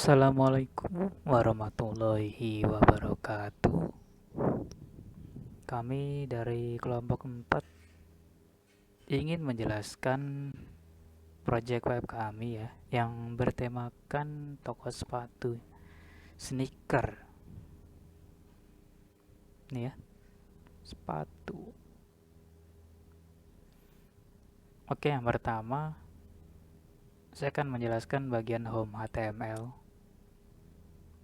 Assalamualaikum warahmatullahi wabarakatuh. Kami dari kelompok 4 ingin menjelaskan proyek web kami ya, yang bertemakan toko sepatu, sneaker. Nih ya, sepatu. Oke, yang pertama saya akan menjelaskan bagian home HTML.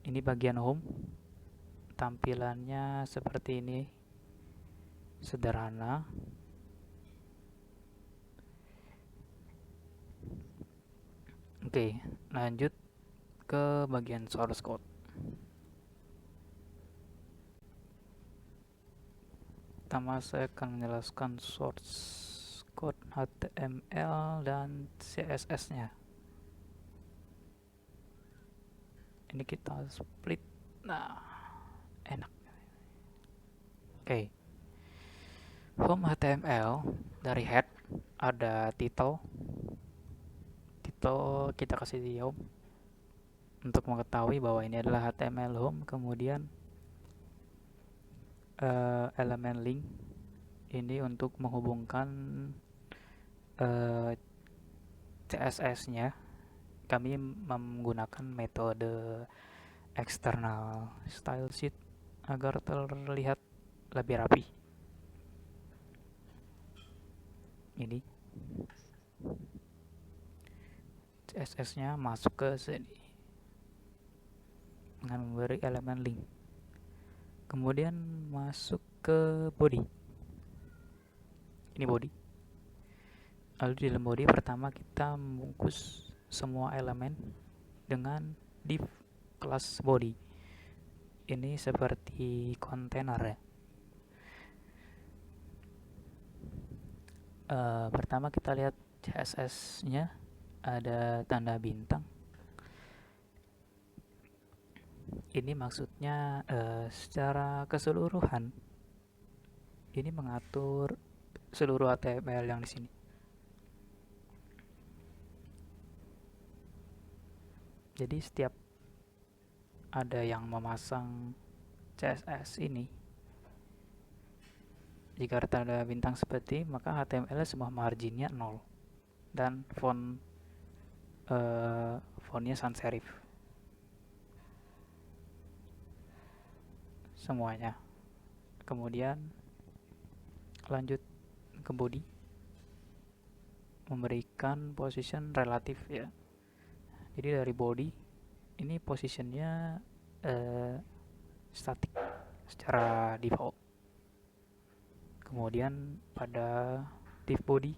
Ini bagian home. Tampilannya seperti ini. Sederhana. Oke, lanjut ke bagian source code. Pertama saya akan menjelaskan source code HTML dan CSS-nya. Ini kita split. Nah, enak. Oke. Home HTML dari head ada title. Title kita kasih di home untuk mengetahui bahwa ini adalah HTML home. Kemudian elemen link ini untuk menghubungkan CSS-nya. Kami menggunakan metode external style sheet agar terlihat lebih rapi. Ini CSS-nya masuk ke sini dengan memberi elemen link. Kemudian masuk ke body. Ini body. Lalu di dalam body pertama kita membungkus semua elemen dengan div kelas body. Ini seperti kontainer ya. Pertama kita lihat CSS-nya, ada tanda bintang. Ini maksudnya secara keseluruhan ini mengatur seluruh HTML yang di sini. Jadi setiap ada yang memasang CSS ini, jika ada tanda bintang seperti, maka HTML semua marginnya 0 dan fontnya sans serif semuanya. Kemudian lanjut ke body, memberikan position relatif ya. Jadi dari body ini positionnya static secara default. Kemudian pada div body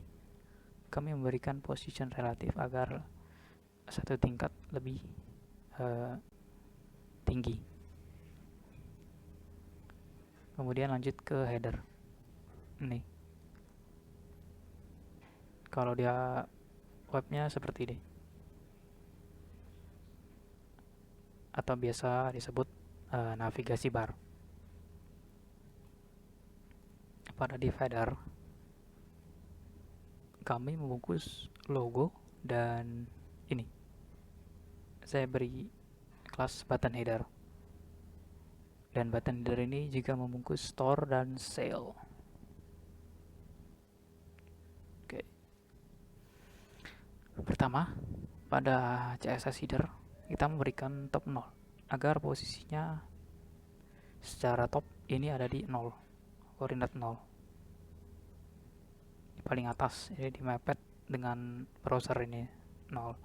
kami memberikan position relatif agar satu tingkat lebih tinggi. Kemudian lanjut ke header. Ini kalau dia webnya seperti ini, atau biasa disebut navigasi bar. Pada div header kami membungkus logo dan ini saya beri kelas button header, dan button header ini juga membungkus store dan sale. Oke. Pertama, pada CSS header kita memberikan top 0 agar posisinya secara top ini ada di 0, koordinat 0 di paling atas, jadi di mapet dengan browser ini 0.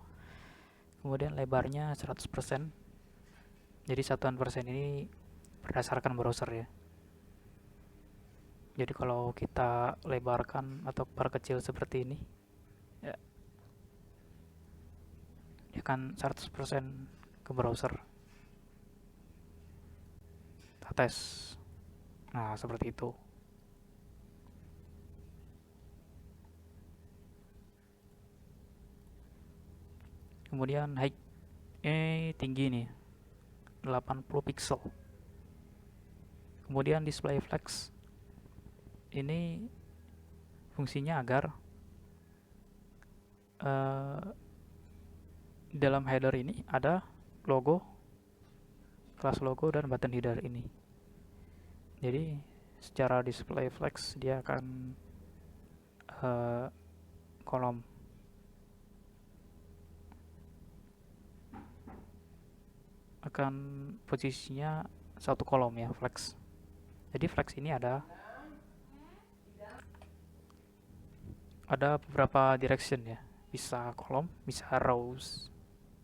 Kemudian lebarnya 100%, jadi satuan persen ini berdasarkan browser ya. Jadi kalau kita lebarkan atau perkecil seperti ini ya, dia akan 100% ke browser. Kita tes. Nah, seperti itu. Kemudian height ini tinggi nih, 80 pixel. Kemudian display flex ini fungsinya agar dalam header ini ada logo, kelas logo dan button header ini. Jadi secara display flex dia akan kolom akan posisinya satu kolom ya, flex. Jadi flex ini ada beberapa direction ya, bisa kolom, bisa rows,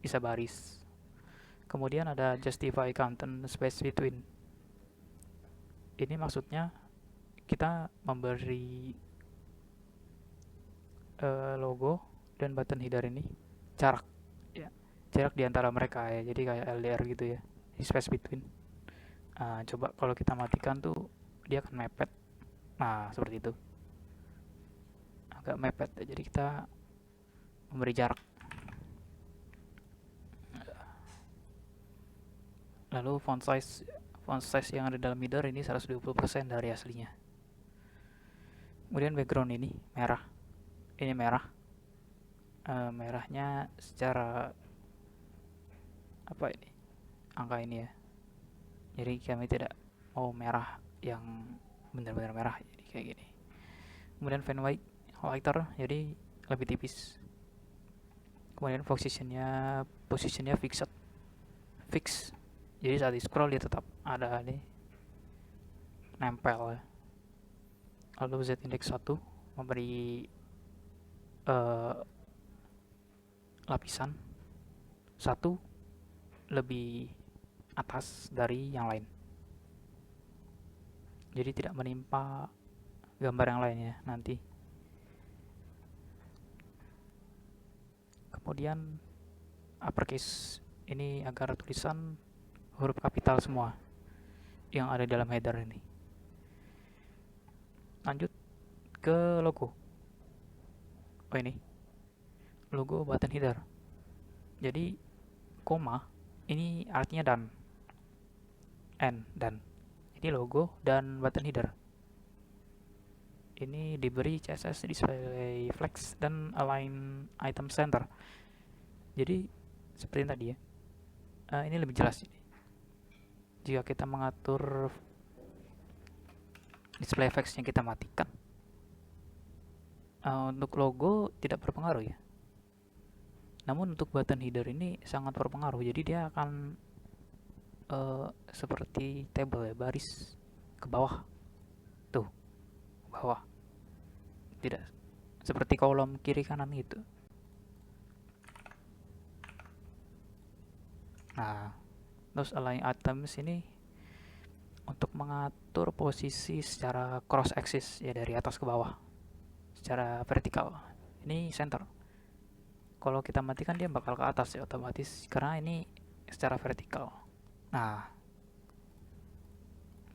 bisa baris. Kemudian ada justify content space between. Ini maksudnya kita memberi logo dan button header ini jarak ya, jarak di antara mereka ya, jadi kayak LDR gitu ya, di space between. Coba kalau kita matikan tuh dia akan mepet. Nah, seperti itu, agak mepet ya, jadi kita memberi jarak. Lalu font size yang ada dalam header ini 120% dari aslinya. Kemudian background ini merah, merahnya secara apa ini, angka ini ya, jadi kami tidak mau merah yang benar-benar merah, jadi kayak gini. Kemudian font white highlighter, jadi lebih tipis. Kemudian posisinya fix, jadi saat di scroll dia tetap ada nih, nempel ya. Lalu z index 1 memberi lapisan satu lebih atas dari yang lain, jadi tidak menimpa gambar yang lainnya nanti. Kemudian uppercase ini agar tulisan huruf kapital semua yang ada dalam header ini. Lanjut ke logo. Ini logo button header. Jadi koma ini artinya dan ini logo dan button header. Ini diberi CSS display flex dan align item center. Jadi seperti tadi ya, ini lebih jelas ini. Jika kita mengatur display flex yang kita matikan, untuk logo tidak berpengaruh ya. Namun untuk button header ini sangat berpengaruh. Jadi dia akan seperti table ya, baris ke bawah. Tuh, ke bawah. Tidak seperti kolom kiri kanan gitu. Nah, terus align items ini untuk mengatur posisi secara cross axis ya, dari atas ke bawah secara vertikal. Ini center. Kalau kita matikan dia bakal ke atas ya otomatis, karena ini secara vertikal. Nah,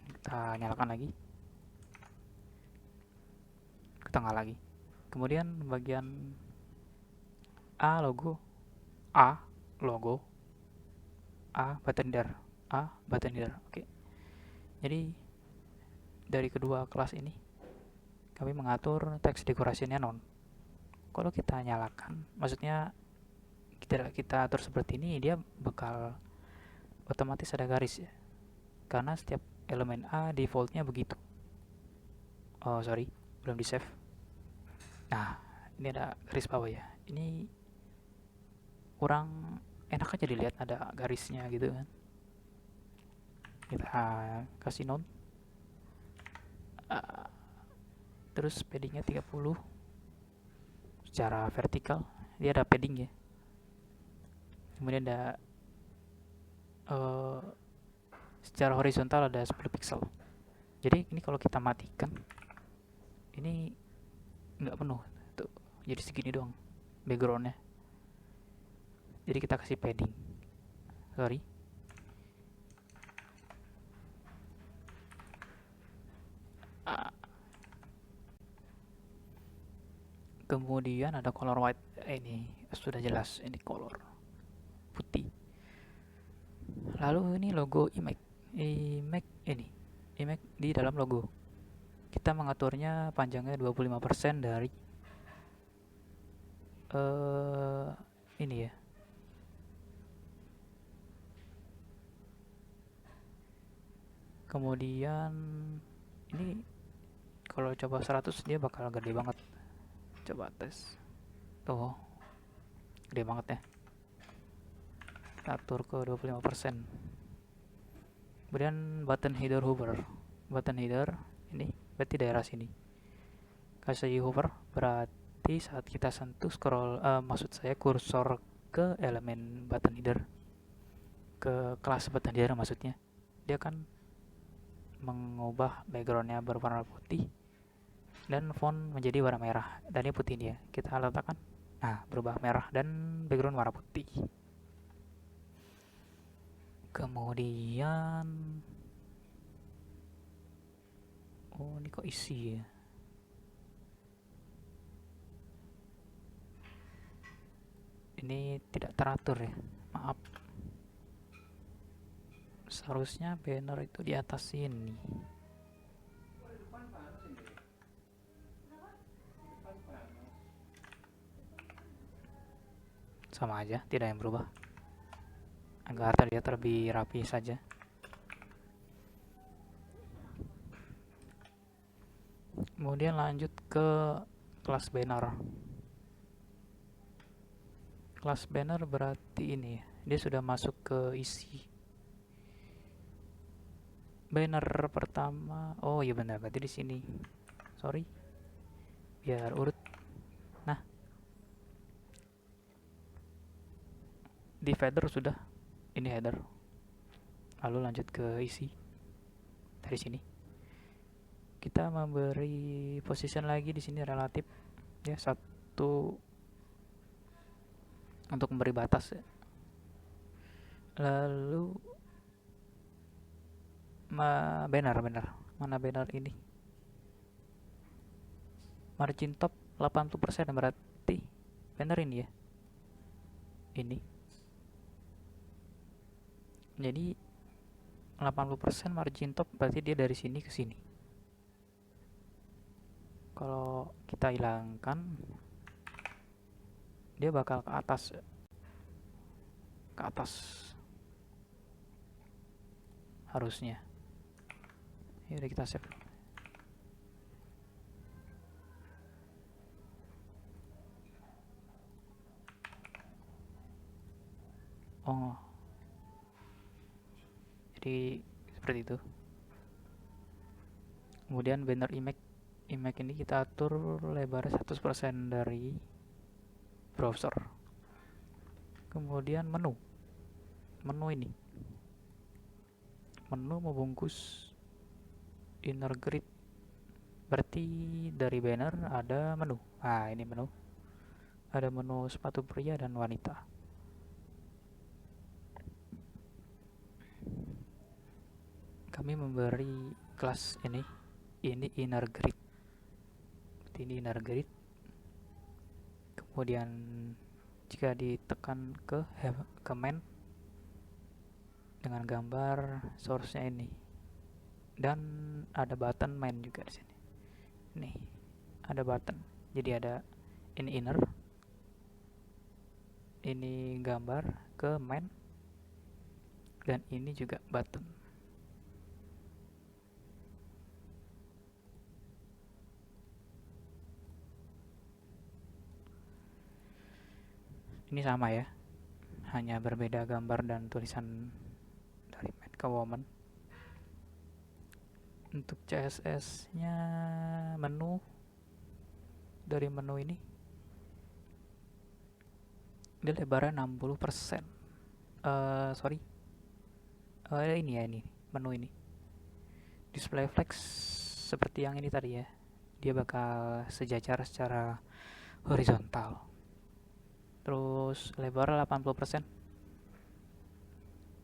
kita nyalakan lagi, kita nyalakan lagi. Kemudian bagian logo, button header. Oke. Jadi dari kedua kelas ini kami mengatur teks dekorasinya non. Kalau kita nyalakan, maksudnya kita atur seperti ini, dia bakal otomatis ada garis ya, karena setiap elemen defaultnya begitu. Oh sorry, belum di save. Nah, ini ada garis bawah ya, ini kurang enak aja dilihat ada garisnya gitu kan. Kita kasih non, terus paddingnya 30 secara vertikal, dia ada padding ya. Kemudian ada secara horizontal ada 10 pixel. Jadi ini kalau kita matikan, ini nggak penuh tuh, jadi segini doang backgroundnya. Jadi kita kasih padding, sorry, kemudian ada color white. Ini sudah jelas, ini color putih. Lalu ini logo image di dalam logo kita mengaturnya panjangnya 25% dari ini ya, Kemudian ini kalau coba 100 dia bakal gede banget. Coba tes. Tuh, gede banget ya. Kita atur ke 25%. Kemudian button header hover. Button header ini berarti daerah sini. Kasih hover berarti saat kita sentuh maksud saya kursor ke elemen button header, ke kelas button header maksudnya, dia kan mengubah backgroundnya berwarna putih dan font menjadi warna merah, dan ini putih dia. Kita letakkan, nah berubah merah dan background warna putih. Kemudian ini kok isi ya. Ini tidak teratur ya, maaf. Seharusnya banner itu di atas sini. Sama aja, tidak yang berubah. Agar terlihat lebih rapi saja. Kemudian lanjut ke kelas banner. Kelas banner berarti ini, dia sudah masuk ke isi. Banner pertama, oh iya benar, berarti di sini. Sorry, biar urut. Nah, di header sudah, ini header. Lalu lanjut ke isi. Dari sini kita memberi position lagi di sini relatif ya, 1 untuk memberi batas ya. Lalu banner mana banner ini, margin top 80%, berarti banner ini ya, ini jadi 80% margin top, berarti dia dari sini ke sini. Kalau kita hilangkan, dia bakal ke atas harusnya. Ya udah, kita save. Oh, jadi seperti itu. Kemudian banner image ini kita atur lebar 100% dari browser. Kemudian menu ini, menu membungkus inner grid, berarti dari banner ada menu. Nah, ini menu, ada menu sepatu pria dan wanita. Kami memberi kelas ini inner grid. Ini inner grid. Kemudian jika ditekan ke main dengan gambar source-nya ini, dan ada button main juga di sini. Nih, ada button. Jadi ada ini inner, ini gambar ke main, dan ini juga button. Ini sama ya, hanya berbeda gambar dan tulisan dari main ke woman. Untuk CSS nya menu, dari menu ini dia lebarnya 60%. Sorry, ini ya, ini menu ini display flex seperti yang ini tadi ya, dia bakal sejajar secara horizontal. Terus lebar 80%.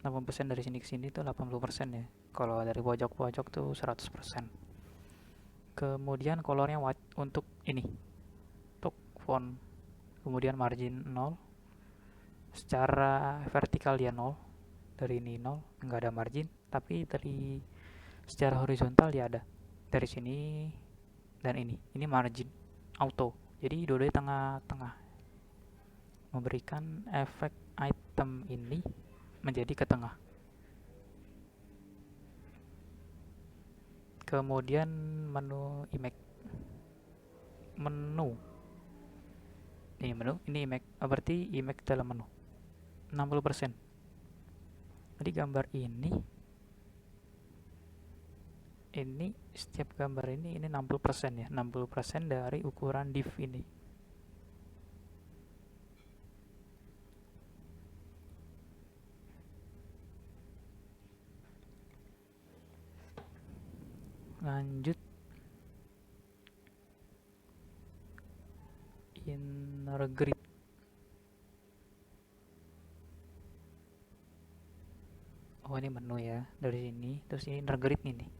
80% dari sini ke sini tuh 80% ya. Kalau dari pojok-pojok tuh 100%. Kemudian colornya untuk ini, untuk font. Kemudian margin 0. Secara vertikal dia 0. Dari ini 0, enggak ada margin, tapi dari secara horizontal dia ada. Dari sini dan ini margin auto. Jadi dua-duanya tengah-tengah, memberikan efek item ini menjadi ke tengah. Kemudian menu image, menu ini image, berarti image dalam menu 60%. Jadi gambar ini setiap gambar ini 60% ya, 60% dari ukuran div ini. Lanjut, inner grid. Oh, ini menu ya, dari sini. Terus ini inner grid nih.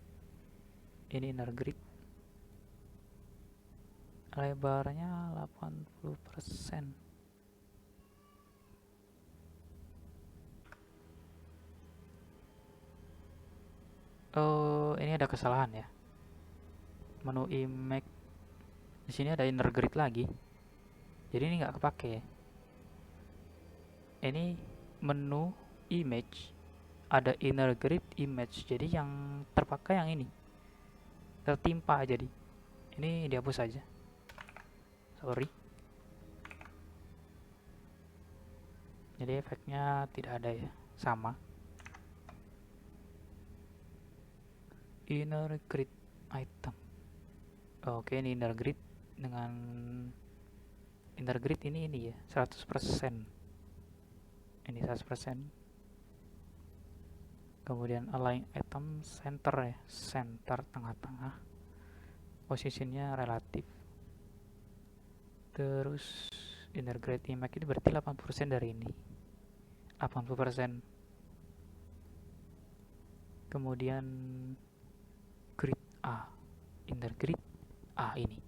Ini inner grid. Lebarnya 80%. Oh, ini ada kesalahan ya. Menu image. Di sini ada inner grid lagi. Jadi ini nggak kepake. Ini menu image, ada inner grid image. Jadi yang terpakai yang ini. Tertimpa jadi. Ini dihapus saja. Sorry. Jadi efeknya tidak ada ya. Sama. Inner grid item. Oke, ini inner grid dengan inner grid ini ya, 100%. Ini 100%. Kemudian align item center ya, center tengah-tengah. Posisinya relatif. Terus inner grid image ini berarti 80% dari ini. 80%. Kemudian grid A, inner grid A ini.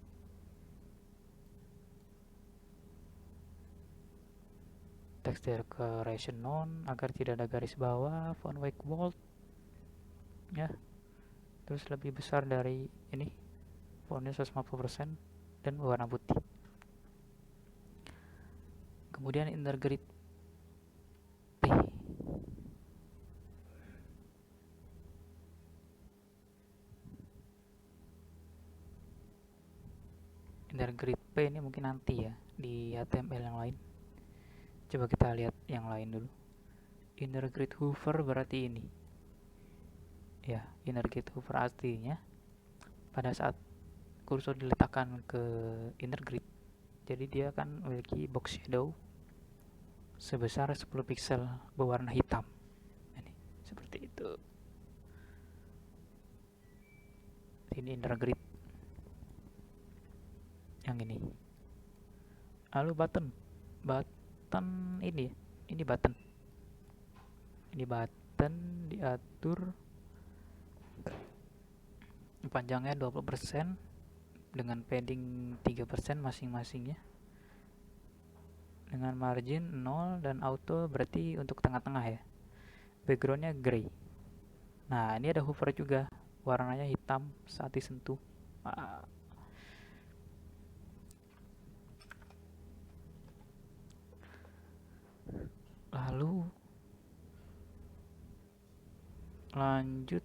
Text decoration none agar tidak ada garis bawah, font weight bold ya. Terus lebih besar dari ini, fontnya 150% dan warna putih. Kemudian inner grid P. Inner grid P ini mungkin nanti ya di HTML yang lain. Coba kita lihat yang lain dulu. Inner grid hover berarti ini. Ya, inner grid hover artinya pada saat kursor diletakkan ke inner grid, jadi dia akan memiliki box shadow sebesar 10 pixel berwarna hitam. Ini seperti itu. Ini inner grid yang ini. Lalu button ini ya. Ini button diatur panjangnya 20% dengan padding 3% masing-masingnya, dengan margin 0 dan auto berarti untuk tengah-tengah ya. Backgroundnya gray. Nah, ini ada hover juga, warnanya hitam saat disentuh. Lalu lanjut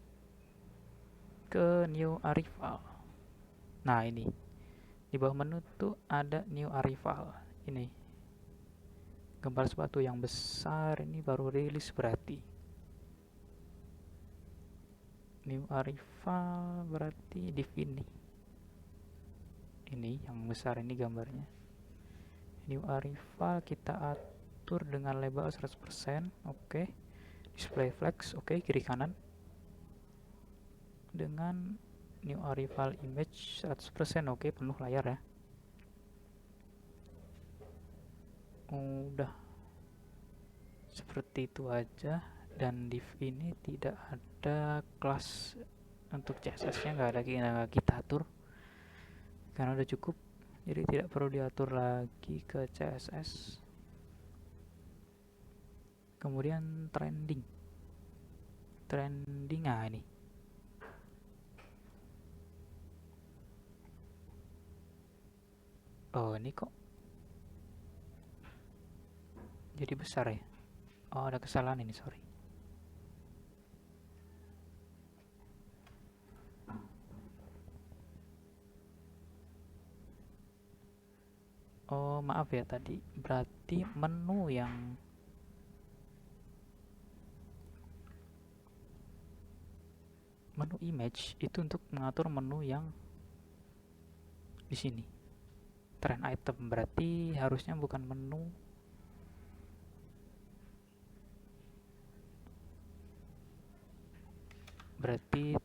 ke new arrival. Nah, ini di bawah menu tuh ada new arrival. Ini gambar sepatu yang besar, ini baru rilis berarti. New arrival berarti div ini yang besar ini gambarnya. New arrival kita atur dengan label 100%. Oke. Display flex, oke, kiri kanan. Dengan new arrival image 100%, oke, penuh layar ya. Udah seperti itu aja. Dan div ini tidak ada kelas untuk CSS nya, nggak ada kita atur karena udah cukup, jadi tidak perlu diatur lagi ke CSS. Kemudian trending, nah ini ini kok jadi besar ya. Ada kesalahan ini, sorry. Oh maaf ya, tadi berarti menu image itu untuk mengatur menu yang di sini. Trend item berarti harusnya bukan menu. Berarti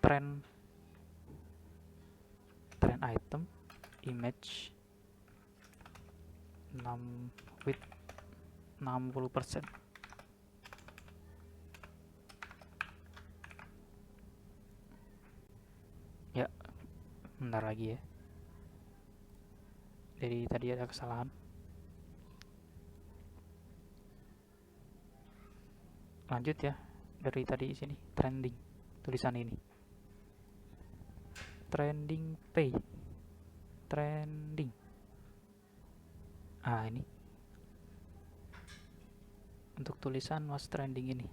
trend item image 6 with 60%. Ya, bentar lagi ya. Jadi tadi ada kesalahan. Lanjut ya, dari tadi sini trending tulisan ini. Trending pay. Trending. Ini. Untuk tulisan was trending ini.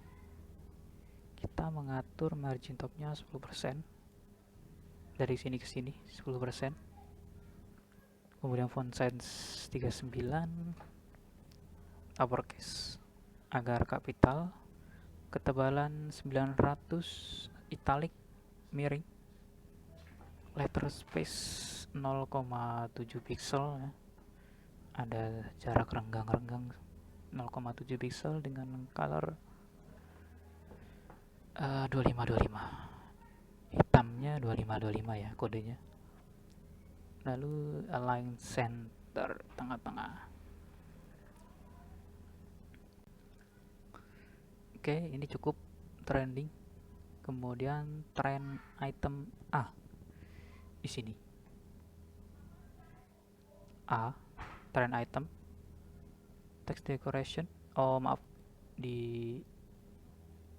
Kita mengatur margin topnya 10%. Dari sini ke sini 10%. Kemudian font size 39 uppercase agar kapital, ketebalan 900 italic miring, letter space 0,7 pixel ya. Ada jarak renggang 0,7 pixel dengan color 2525. Hitamnya 2525 ya kodenya. Lalu align center tengah-tengah. Oke, ini cukup trending. Kemudian trend item A di sini. A, trend item, text decoration. Oh maaf,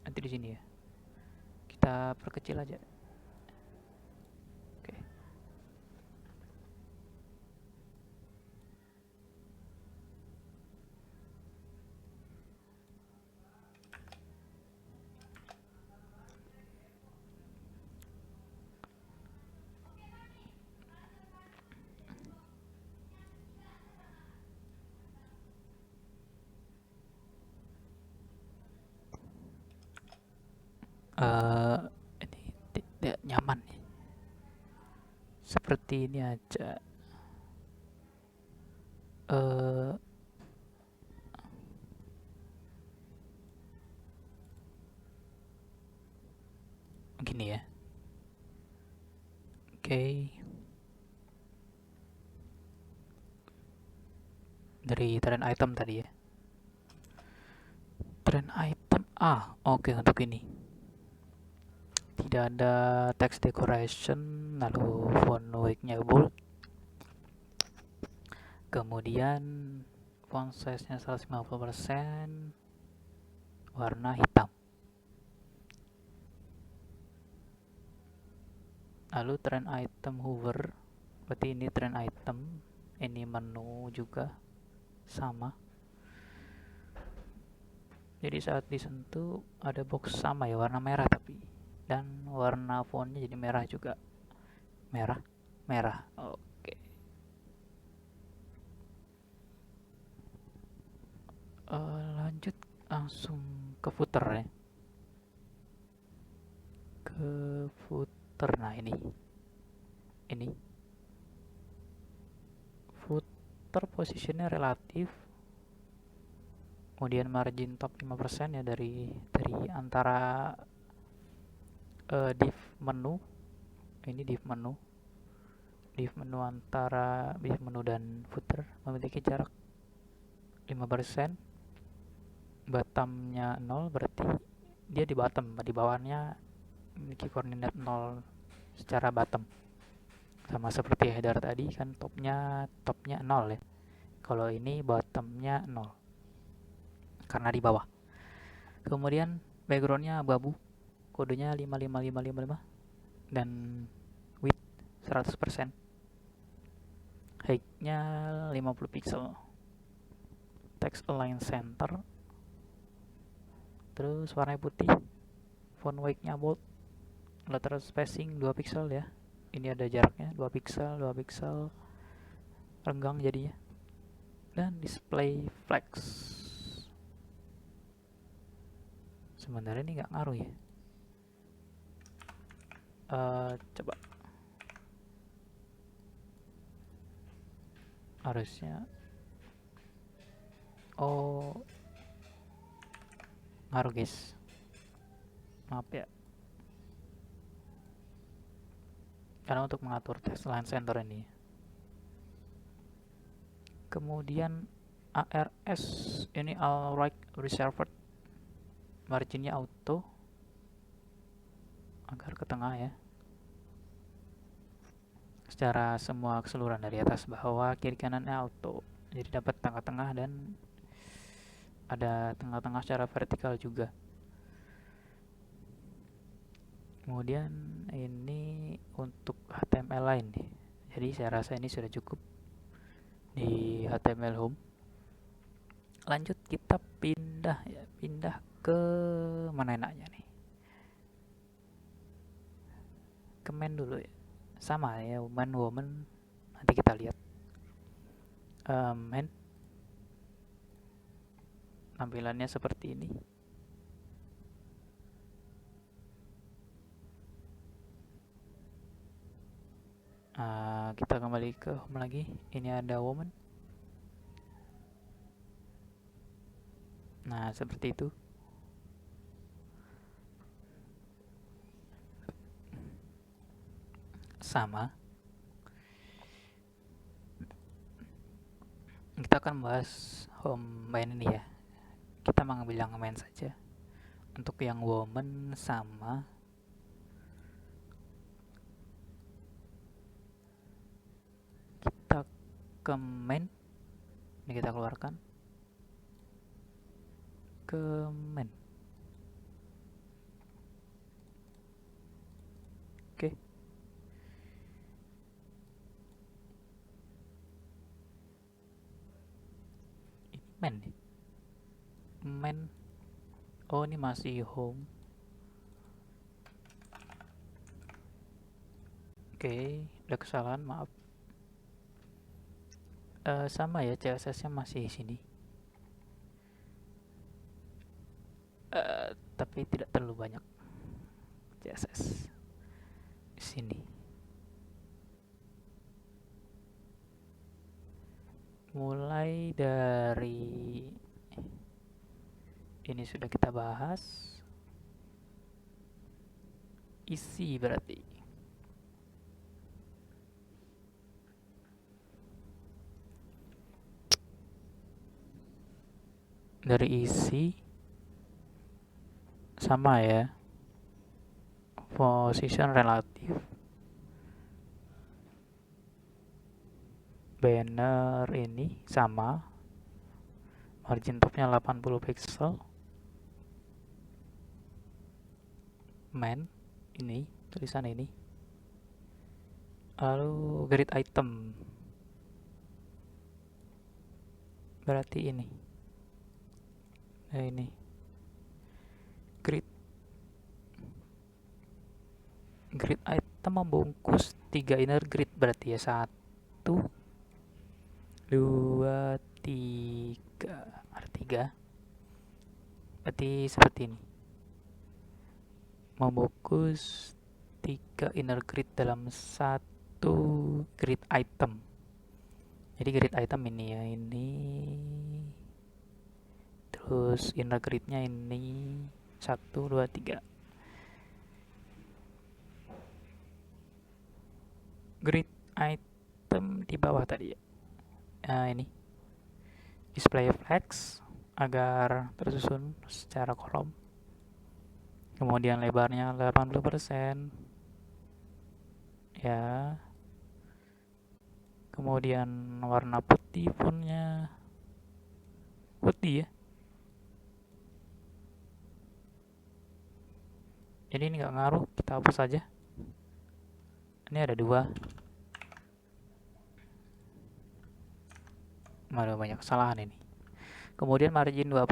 nanti di sini ya. Kita perkecil aja. Oke. Ini tidak nyaman nih. Seperti ini aja. Gini ya. Oke. Dari trend item tadi ya. Trend item A. Oke, untuk ini. Tidak ada text decoration, lalu font weight-nya bold. Kemudian font size-nya 150%, warna hitam. Lalu trend item hover, berarti ini trend item, ini menu juga sama. Jadi saat disentuh ada box sama ya, warna merah tapi, dan warna fontnya jadi merah juga. Merah. Oke. Lanjut langsung ke footer ya. Ke footer, nah ini footer posisinya relatif. Kemudian margin top 5% ya dari antara div menu. Ini div menu antara div menu dan footer memiliki jarak 5%. Bottomnya 0, berarti dia di bottom, di bawahnya memiliki koordinat 0 secara bottom. Sama seperti header tadi kan, topnya 0 ya. Kalau ini bottomnya 0 karena di bawah. Kemudian backgroundnya abu-abu, kodenya 55555 dan width 100%, height-nya 50 pixel, text align center, terus warna putih, font weight-nya bold, letter spacing 2 pixel ya. Ini ada jaraknya 2 pixel. renggang jadinya. Dan display flex, sebenarnya ini nggak ngaruh ya. Coba, harusnya ngaruh guys, maaf ya, karena untuk mengatur text line center ini. Kemudian ARS ini all right reserved, marginnya auto agar ke tengah ya, secara semua keseluruhan dari atas bawah kiri kanannya auto, jadi dapat tengah-tengah dan ada tengah-tengah secara vertikal juga. Kemudian ini untuk HTML line nih, jadi saya rasa ini sudah cukup di HTML home. Lanjut kita pindah ke mana enaknya nih, ke men dulu ya, sama ya, woman nanti kita lihat. Men tampilannya seperti ini. Kita kembali ke home lagi, ini ada woman. Nah seperti itu. Sama, kita akan bahas home main ini ya, kita mengambil yang main saja. Untuk yang woman sama, kita ke main, ini kita keluarkan ke main. Oke. Main nih, main. Oh ini masih home. Oke, ada kesalahan, maaf. Sama ya, CSS nya masih sini, tapi tidak terlalu banyak CSS di sini. Mulai dari ini sudah kita bahas, isi berarti. Dari isi sama ya, position relatif, banner ini sama, margin topnya 80 pixel. Men ini, tulisan ini. Lalu grid item berarti ini. Nah ini grid item membungkus 3 inner grid berarti ya, 1 2 3, ada 3 berarti seperti ini, membungkus 3 inner grid dalam 1 grid item. Jadi grid item ini ya, ini terus inner gridnya ini 1 2 3. Grid item di bawah tadi ya, ini display flex agar tersusun secara kolom. Kemudian lebarnya 80% ya. Kemudian warna putih, fontnya putih ya. Jadi ini nggak ngaruh, kita hapus saja. Ini ada 2. Ada banyak kesalahan ini. Kemudian margin 2%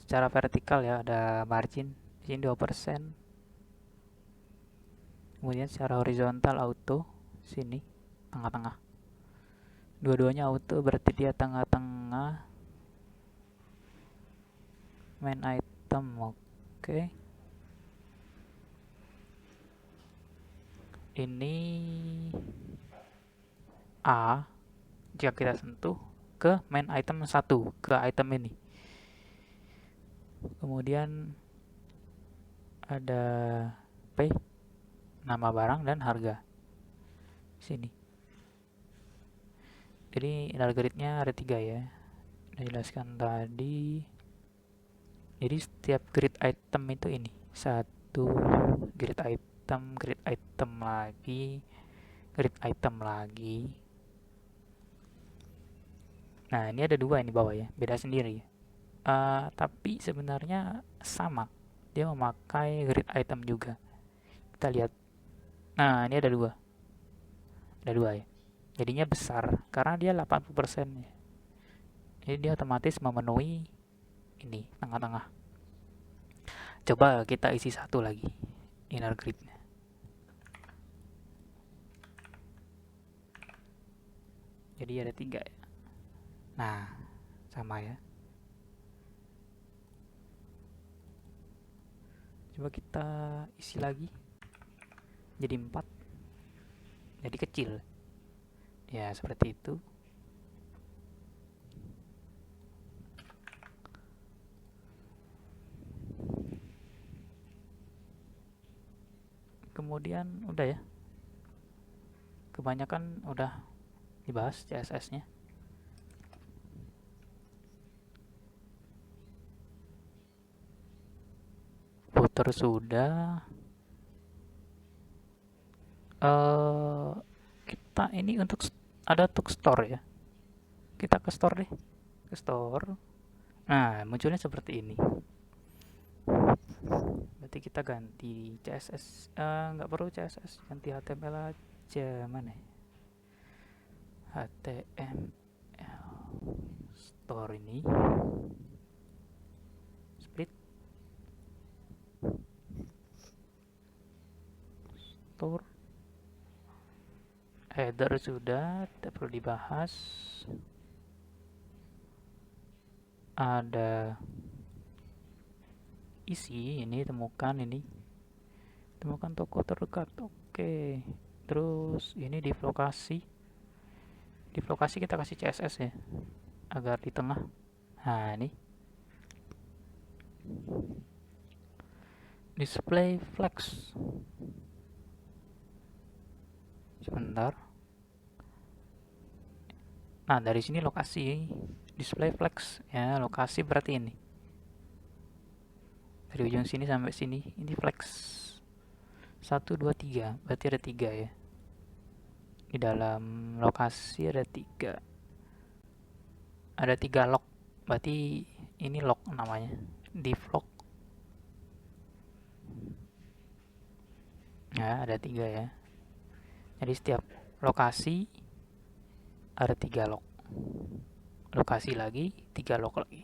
secara vertikal ya, ada margin di sini 2%. Kemudian secara horizontal auto sini tengah-tengah Dua-duanya auto, berarti dia tengah-tengah. Main item, oke. Ini A, jika kita sentuh ke main item 1, ke item ini. Kemudian ada P, nama barang dan harga. Sini. Jadi gridnya ada 3 ya. Udah jelaskan tadi. Jadi setiap grid item itu ini. Satu grid item lagi, grid item lagi. Nah, ini ada 2 ini bawah ya, beda sendiri. Tapi sebenarnya sama. Dia memakai grid item juga. Kita lihat. Nah, ini ada 2. Ada 2 ya. Jadinya besar karena dia 80% ya. Jadi dia otomatis memenuhi ini tengah-tengah. Coba kita isi satu lagi inner gridnya. Jadi ada 3 ya. Nah, sama ya. Coba kita isi lagi. Jadi 4. Jadi kecil. Ya, seperti itu. Kemudian udah ya. Kebanyakan udah dibahas CSS-nya. Footer sudah. Kita ini ada untuk store ya. Kita ke store deh. Ke store. Nah, munculnya seperti ini. Berarti kita ganti CSS. Nggak perlu CSS, ganti HTML aja. Mana ya? HTML store ini. Split. Store. Header sudah, tidak perlu dibahas. Ada isi ini, temukan toko terdekat. Oke. Terus ini div lokasi kita kasih CSS ya agar di tengah. Nah, ini display flex. Sebentar. Nah, dari sini lokasi display flex ya, lokasi berarti ini. Dari ujung sini sampai sini ini flex. 1 2 3, berarti ada 3 ya. Di dalam lokasi ada 3. Ada 3 lock. Berarti ini lock namanya. Div lock. Ya, ada 3 ya. Jadi setiap lokasi ada 3 lock. Lokasi lagi, 3 lock lagi.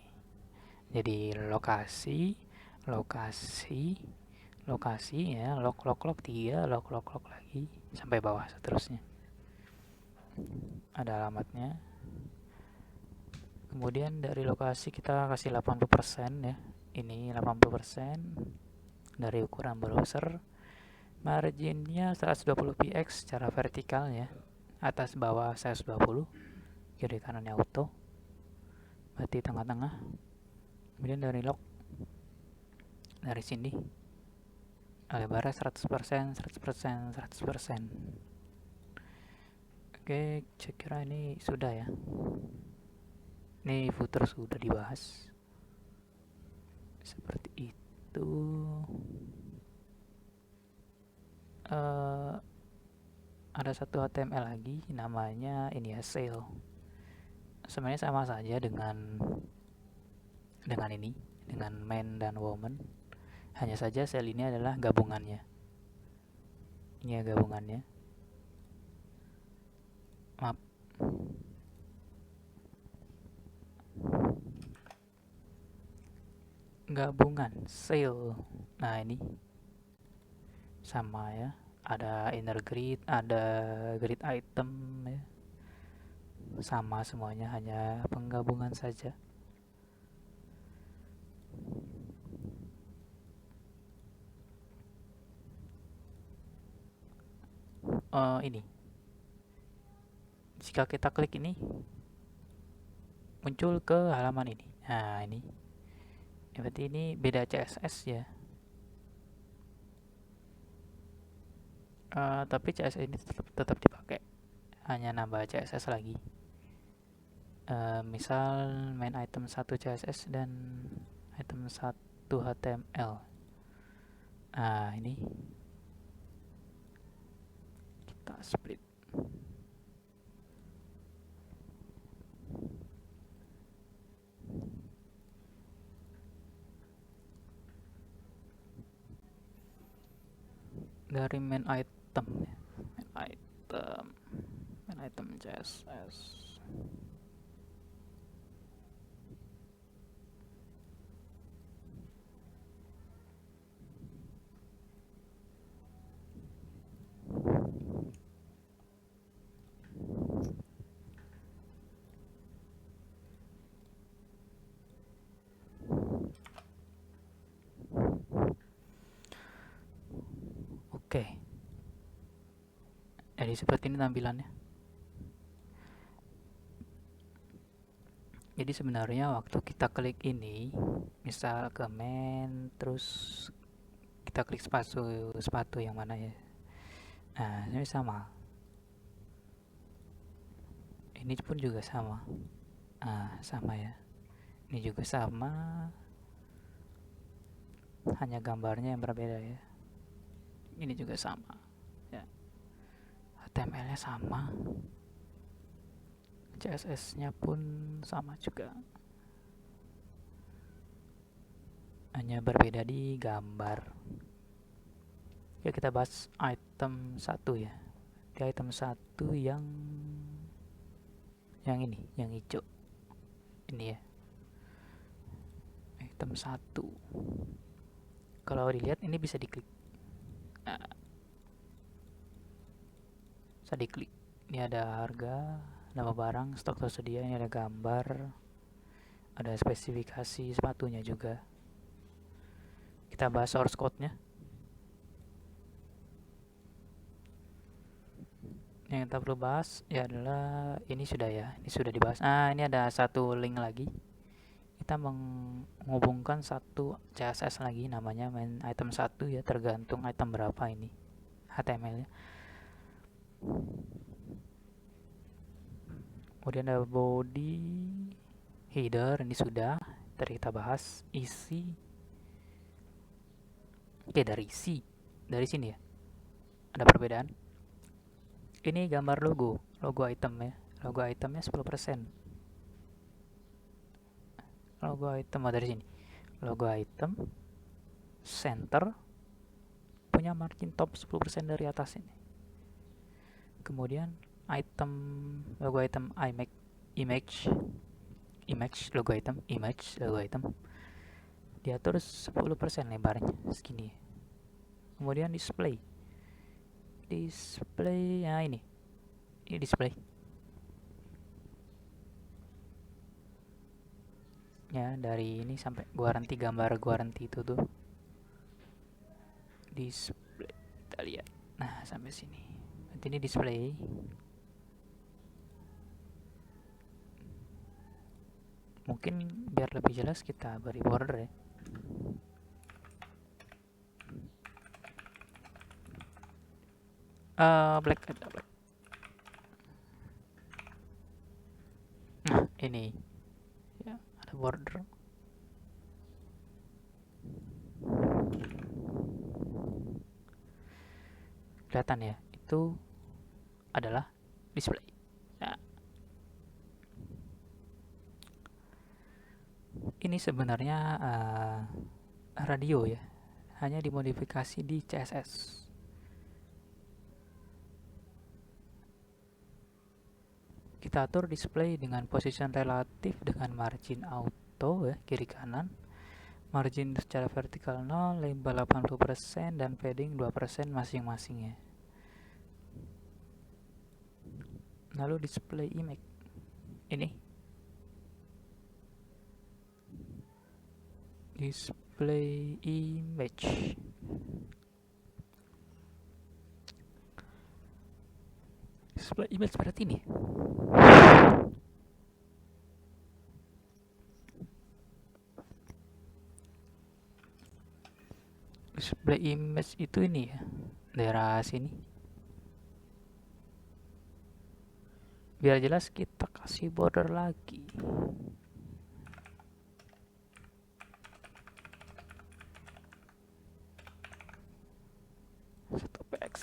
Jadi lokasi ya, lock 3, lock lagi sampai bawah seterusnya. Ada alamatnya. Kemudian dari lokasi kita kasih 80% ya. Ini 80% dari ukuran browser. Marginnya 120 px secara vertikal ya. Atas bawah 120. Kiri kanannya auto. Berarti tengah-tengah. Kemudian dari lock, dari sini lebarnya 100%. Oke, saya kira ini sudah ya. Ini footer sudah dibahas seperti itu. Ada satu HTML lagi, namanya ini ya, sale. Sebenarnya sama saja dengan ini, dengan man dan woman. Hanya saja sale ini adalah gabungannya. Ini ya gabungannya. Maaf. Gabungan sale. Nah, ini sama ya. Ada inner grid, ada grid item ya. sama semuanya, hanya penggabungan saja. Ini jika kita klik ini muncul ke halaman ini. Nah ini berarti ini beda CSS ya. Tapi CSS ini tetap dipakai, hanya nambah CSS lagi. Misal main item 1 CSS dan item 1 HTML. Nah ini kita split. Dari main item ya. Main item CSS. Oke. Jadi seperti ini tampilannya. Jadi sebenarnya waktu kita klik ini, misal ke main, terus kita klik sepatu yang mana ya. Nah, ini sama. Ini pun juga sama. Sama ya. Ini juga sama. Hanya gambarnya yang berbeda ya. Ini juga sama. Ya. HTML-nya sama. CSS-nya pun sama juga. Hanya berbeda di gambar. Ya, kita bahas item 1 ya. Di item 1 yang ini, yang hijau. Ini ya. Item 1. Kalau dilihat ini bisa diklik. Bisa diklik. Ini ada harga, nama barang, stok tersedia, ini ada gambar, ada spesifikasi sepatunya juga. Kita bahas source code-nya. Yang kita perlu bahas ya adalah ini sudah dibahas. Ini ada satu link lagi. Kita menghubungkan satu CSS lagi, namanya main item 1 ya, tergantung item berapa ini HTML-nya. Kemudian ada body, header, ini sudah tadi kita bahas. Isi, dari sini ya ada perbedaan. Ini gambar logo item ya. Logo itemnya 10%. Logo item dari sini. Logo item center punya margin top 10% dari atas ini. Kemudian logo item image logo item diatur 10% lebarnya segini. Kemudian display ya, ini display ya, dari ini sampai gambar guarantee itu tuh display. Kita lihat, nah sampai sini. Nanti ini display. Mungkin biar lebih jelas kita beri border ya. Black. Nah ini ya, ada border. Kelihatan ya, itu adalah display. Nah, ini sebenarnya radio ya, hanya dimodifikasi di CSS. Kita atur display dengan position relatif dengan margin auto ya, kiri kanan. Margin secara vertikal 0, label 80% dan padding 2% masing-masing ya. Lalu display image. ini display image. Display image berarti ini. Display image itu ini ya, daerah sini. Biar jelas kita kasih border lagi. Satu px.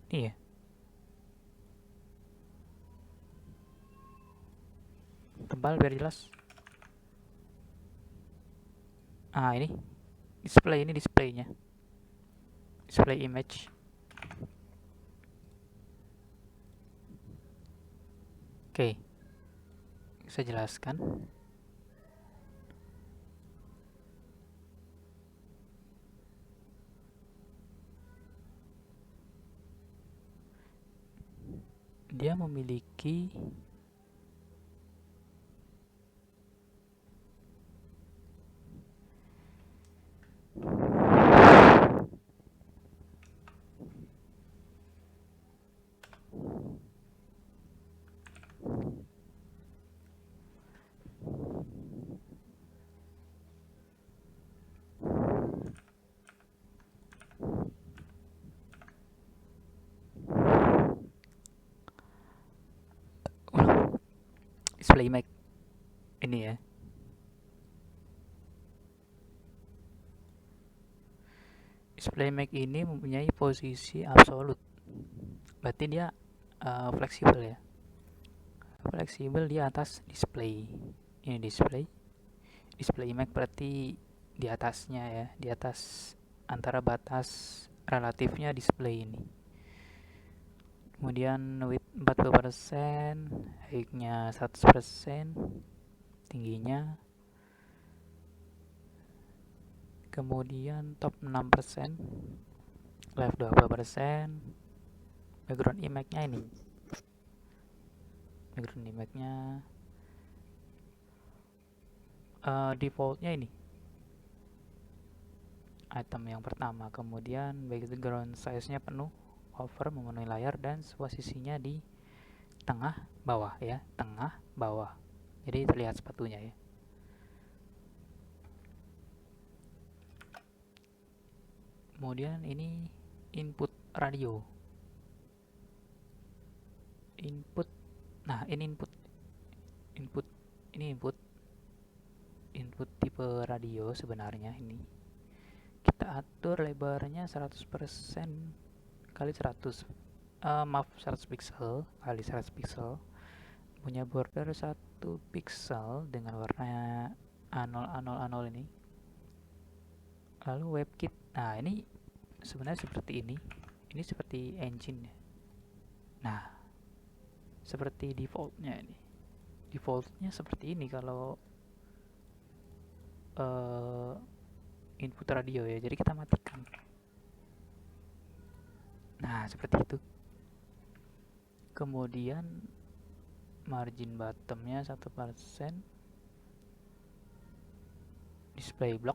Iya. Tebal biar jelas. Ini display, ini displaynya. Display image. Oke. Saya jelaskan. Dia memiliki display image ini ya. Display image ini mempunyai posisi absolut. Berarti dia fleksibel ya. Fleksibel di atas display. Ini display. Display image berarti di atasnya ya, di atas antara batas relatifnya display ini. Kemudian width 40%, height-nya 100%, tingginya. Kemudian top 6%, left 20%, background image-nya ini. Background image-nya default-nya ini. Item yang pertama, kemudian background size-nya penuh, over memenuhi layar, dan posisinya di tengah bawah ya, tengah bawah. Jadi terlihat sepatunya ya. Kemudian ini input radio. Input. Nah, ini input. Input tipe radio sebenarnya ini. Kita atur lebarnya 100% kali 100. 100 pixel kali 100 pixel. Punya border 1 pixel dengan warna anol ini. Lalu WebKit. Nah, ini sebenarnya seperti ini. Ini seperti engine. Nah, seperti defaultnya ini. Defaultnya seperti ini kalau input radio ya. Jadi kita matikan. Nah, seperti itu. Kemudian margin bottomnya 1%. Display block.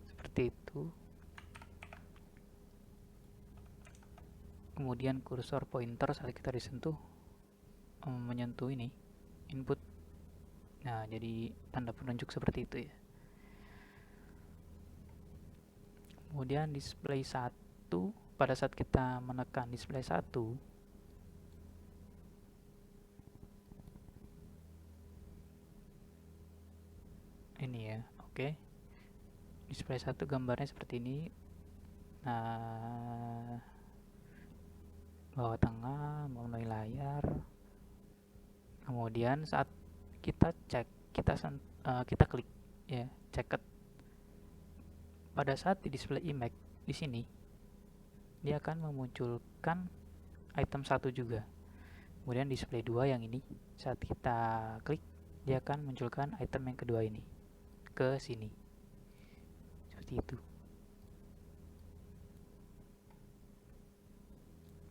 Seperti itu. Kemudian kursor pointer saat kita disentuh menyentuh ini input. Nah, jadi tanda penunjuk seperti itu ya. Kemudian display 1, pada saat kita menekan display 1, ini ya, oke. Display 1 gambarnya seperti ini. Nah, bawah tengah memenuhi layar. Kemudian saat kita cek, kita klik ya, ceket. Pada saat di display image di sini, dia akan memunculkan item 1 juga. Kemudian display 2 yang ini, saat kita klik, dia akan munculkan item yang kedua ini ke sini. seperti itu.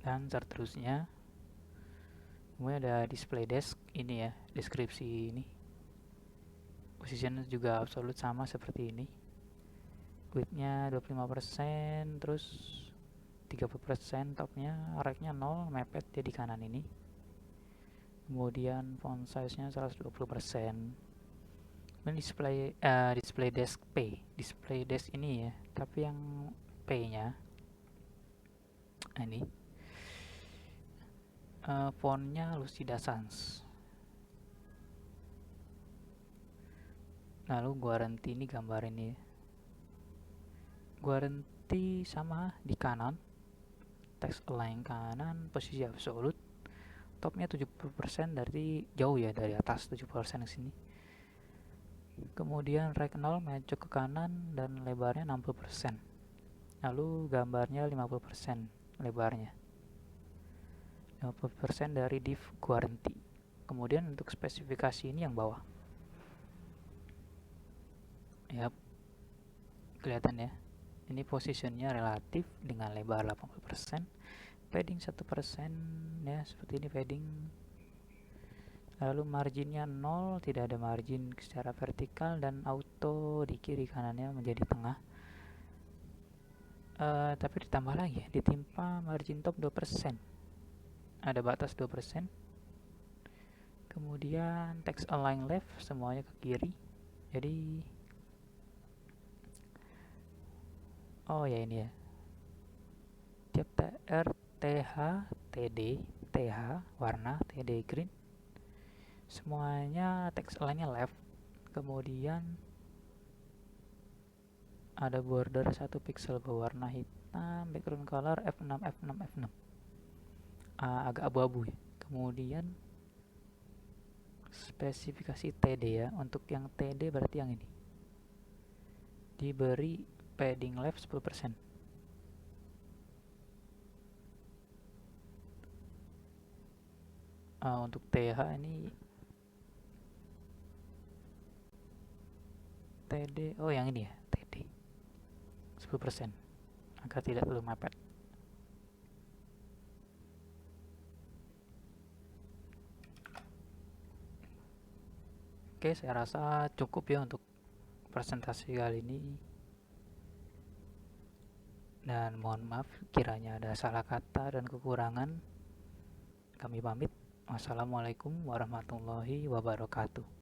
Dan seterusnya kemudian ada display desk ini ya, deskripsi ini. Position juga absolut sama seperti ini. Widthnya 25%, terus 30% topnya, raknya 0, mepet jadi kanan ini. Kemudian font size-nya 120%. Ini display desk P, display desk ini ya, tapi yang P-nya ini fontnya Lucida Sans. Lalu guarantee ini gambar ini ya. Guarantee sama di kanan, text align kanan, posisi absolut, topnya 70%, dari jauh ya, dari atas 70% ke sini. Kemudian rect 0 maju ke kanan dan lebarnya 60%. Lalu gambarnya 50% lebarnya. 50% dari div guarantee. Kemudian untuk spesifikasi ini yang bawah. Yap. Kelihatan ya. Ini positionnya relatif dengan lebar 80%, padding 1% ya, seperti ini padding. Lalu marginnya 0, tidak ada margin secara vertikal, dan auto di kiri kanannya menjadi tengah. Tapi ditambah lagi ya, ditimpa margin top 2%, ada batas 2%. Kemudian text align left, semuanya ke kiri. Jadi oh ya ini ya, tiap TR, TH, TD, TH warna, TD green, semuanya text align-nya left. Kemudian ada border 1 pixel berwarna hitam, background color F6 F6 F6, agak abu-abu ya. Kemudian spesifikasi TD ya, untuk yang TD berarti yang ini, diberi padding left 10%. Untuk TH ini TD, oh yang ini ya, TD 10% agar tidak terlalu mepet. Oke, saya rasa cukup ya untuk presentasi kali ini. Dan mohon maaf kiranya ada salah kata dan kekurangan. Kami pamit. Wassalamualaikum warahmatullahi wabarakatuh.